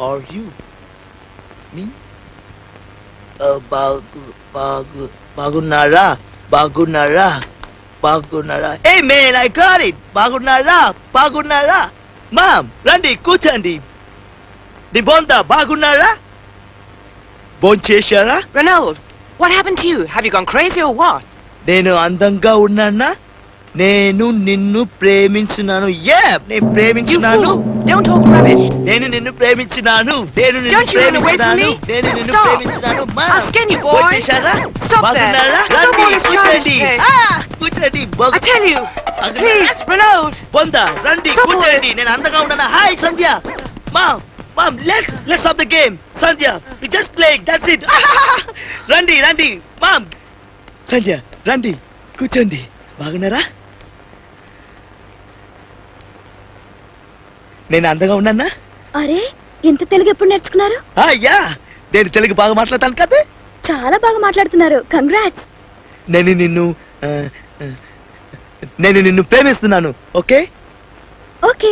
Are you మీ బాగున్నారా బాగున్నారా బాగున్నారా ఏ మేన్ ఐ గాట్ ఇట్ బాగున్నారా బాగున్నారా మామ్ రండి కూర్చోండి నీ బొంద బాగున్నారా భోంచేశారా Ronald, what happened to you? Have you gone crazy or what? నేను అందంగా ఉన్నానా నేను నిన్ను ప్రేమించున్నాను నేను You ప్రేమించున్నాను fool! Don't talk rubbish. నేను నిన్ను ప్రేమించున్నాను నేను నిన్ను Don't you run away from ప్రేమించున్నాను me? నేను నిన్ను Stop. ప్రేమించున్నాను I'll skin you, boy. భోంచేశారా Stop బాగున్నారా there. రండి No more కూర్చోండి childish కూర్చోండి I tell you, please, Ronald. బొంద రండి Stop కూర్చోండి this. నేను అందంగా ఉన్నానా hi Sandhya ma'am let's stop the game Sandhya we just playing that's it రండి రండి మామ్ సంధ్య రండి కూర్చోండి బాగున్నారా నేను అందంగా ఉన్నానా అరే ఎంత తెలుగు ఎప్పుడు నేర్చుకున్నారు? యా నేను తెలుగు బాగా మాట్లాడతాను కదా చాలా బాగా మాట్లాడుతున్నారు. కంగ్రాట్స్. నేను నిన్ను ప్రేమిస్తున్నాను ఓకే ఓకే